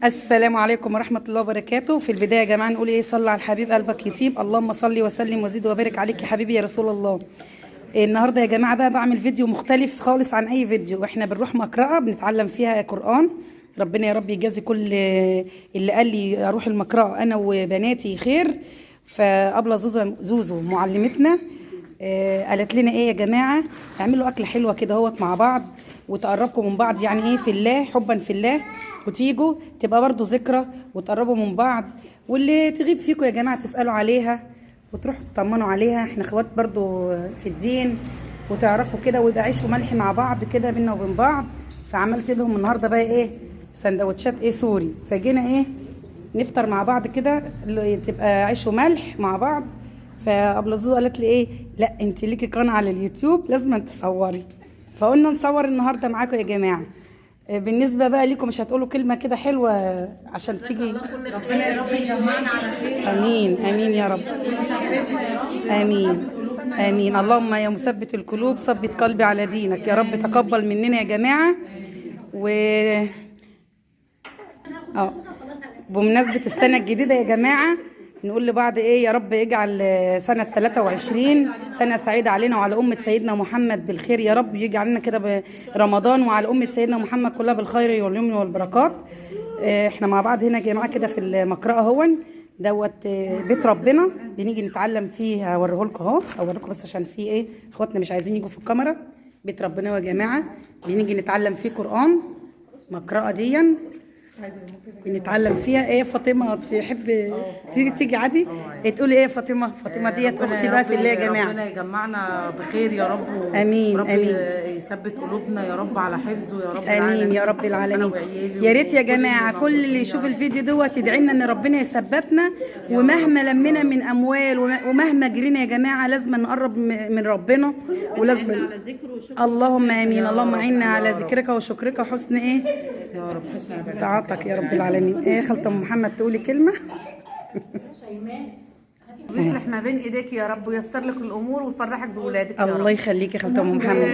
السلام عليكم ورحمة الله وبركاته. في البداية يا جماعة نقول ايه؟ صلى على الحبيب قلبك يطيب. اللهم صل وسلم وزد وبارك عليك يا حبيبي يا رسول الله. النهارده يا جماعة بقى بعمل فيديو مختلف خالص عن اي فيديو. احنا بنروح مقرأة بنتعلم فيها قرآن. ربنا يا رب يجازي كل اللي قال لي اروح المقرأة انا وبناتي خير. فابله زوزو معلمتنا قالت لنا ايه يا جماعه؟ اعملوا اكله حلوه كده اهوت مع بعض وتقربكم من بعض، يعني ايه في الله، حبا في الله، وتيجوا تبقى برضو ذكرى وتقربوا من بعض. واللي تغيب فيكم يا جماعه تسالوا عليها وتروحوا تطمنوا عليها، احنا اخوات برضو في الدين، وتعرفوا كده ويبقى عيش وملح مع بعض كده بينا وبين بعض. فعملت لهم النهارده بقى ايه؟ سندوتشات ايه سوري. فجينا ايه؟ نفطر مع بعض كده، تبقى عيش وملح مع بعض. فابله زوزو قالت لي ايه؟ لا انت ليكي قناه على اليوتيوب لازم تصوري. فقلنا نصور النهارده معاكم يا جماعه. بالنسبه بقى ليكم مش هتقولوا كلمه كده حلوه عشان تيجي؟ ربنا يا رب يجمعنا على خير. امين امين يا رب. امين امين. اللهم يا مثبت القلوب ثبت قلبي على دينك يا رب. تقبل مننا يا جماعه. بمناسبه السنه الجديده يا جماعه نقول لبعض ايه؟ يا رب يجعل سنة 23 سنة سعيدة علينا وعلى أمة سيدنا محمد بالخير يا رب. يجعلنا كده برمضان وعلى أمة سيدنا محمد كلها بالخير واليمن والبركات. احنا مع بعض هنا يا جماعة كده في المقرأة هون دوت بيت ربنا بنيجي نتعلم فيه. هوريه لكم اهو، هوريكم بس عشان في ايه اخواتنا مش عايزين يجوا في الكاميرا. بيت ربنا يا جماعة بنيجي نتعلم فيه قرآن. مقرأة دي بنتعلم فيها ايه؟ فاطمه تحب تيجي عادي؟ تقولي ايه فاطمه؟ فاطمه ديت اختي بقى في الله يا جماعه. ربنا يجمعنا بخير يا رب. امين رب امين. يثبت قلوبنا يا رب على حفظه يا رب. امين يا رب العالمين. يا ريت يا جماعه كل اللي يشوف الفيديو دوت يدعي لنا ان ربنا يثبتنا، ومهما لمنا من اموال ومهما جرينا يا جماعه لازم نقرب من ربنا ولازم. اللهم امين. اللهم اعنا على ذكرك وشكرك وحسن ايه يا رب، حسن عبادتك طاعتك يا رب العالمين. ايه خالته ام محمد تقولي كلمه؟ ويصلح ما بين ايديك يا رب وييسر لك الامور ويفرحك باولادك يا رب. الله يخليكي يا خالته ام محمد.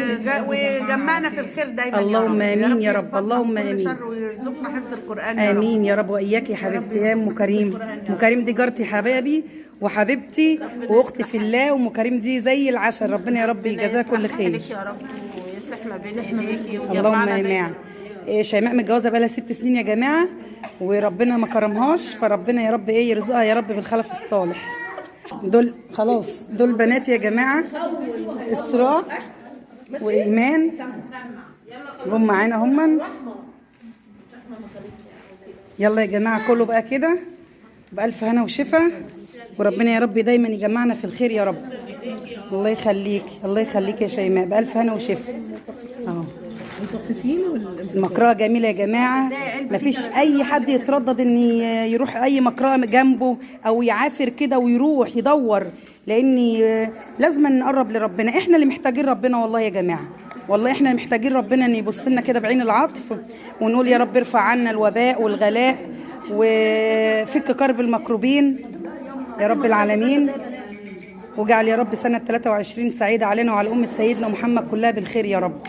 ويجمعنا في الخير دايما اللهم امين يا رب. اللهم امين. امين. شر ويرزقنا حفظ القران يا رب. امين يا رب واياك يا حبيبتي يا ام كريم. ام كريم دي جارتي حبايبي وحبيبتي واختي في الله. وام كريم دي زي العسل. ربنا يا رب يجازاها كل خير يا رب ويصلح ما بين ايديك. اللهم امين. شيماء متجوزه بقى لها 6 سنين يا جماعه، وربنا ما كرمهاش، فربنا يا رب ايه يرزقها يا رب بالخلف الصالح. دول خلاص دول بنات يا جماعه، اسراء وايمان جم معانا هم. يلا يا جماعه كله بقى كده بألف هنا وشفا، وربنا يا رب دايما يجمعنا في الخير يا رب. الله يخليك الله يخليك يا شيماء، بألف هنا وشفا. المقرأة جميلة يا جماعة، مفيش أي حد يتردد إن يروح أي مقرأة جنبه أو يعافر كده ويروح يدور، لأن لازم نقرب لربنا. إحنا اللي محتاجين ربنا والله يا جماعة، والله إحنا اللي محتاجين ربنا إن يبص لنا كده بعين العطف ونقول يا رب ارفع عنا الوباء والغلاء وفك كرب المكروبين يا رب العالمين. وجعل يا رب سنة 23 سعيدة علينا وعلى أمة سيدنا محمد كلها بالخير يا رب.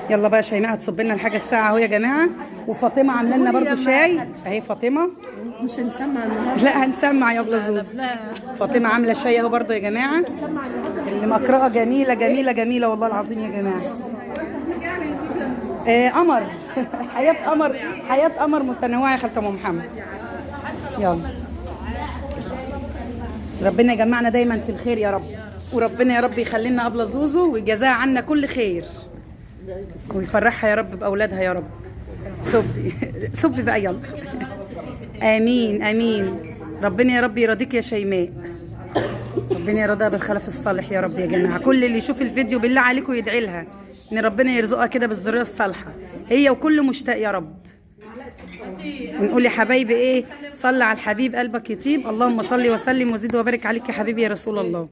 يلا بقى شيماء هتصب لنا الحاجه الساعه اهو يا جماعه، وفاطمه عامله لنا برده شاي اهي. فاطمه مش هنسمع النهارده؟ لا هنسمع يا ابله زوزو. فاطمه عامله شاي اهو برده يا جماعه. المقرأة جميله جميله جميله والله العظيم يا جماعه. قمر حياه قمر، حياه قمر متنوعه يا خالته ام محمد. يلا ربنا يجمعنا دايما في الخير يا رب، وربنا يا رب يخلي لنا ابله زوزو ويجازاها عنا كل خير ويفرحها يا رب باولادها يا رب. صبي صبي بقى يلا. امين امين. ربنا يا رب يرضيك يا شيماء، ربنا يرضيها بالخلف الصالح يا رب يا جماعه. كل اللي يشوف الفيديو بالله عليكم يدعي لها ان ربنا يرزقها كده بالذريه الصالحه هي وكل مشتاق يا رب. ونقول يا حبايبي ايه؟ صلي على الحبيب قلبك يطيب. اللهم صل وسلم وزد وبارك عليك يا حبيبي يا رسول الله.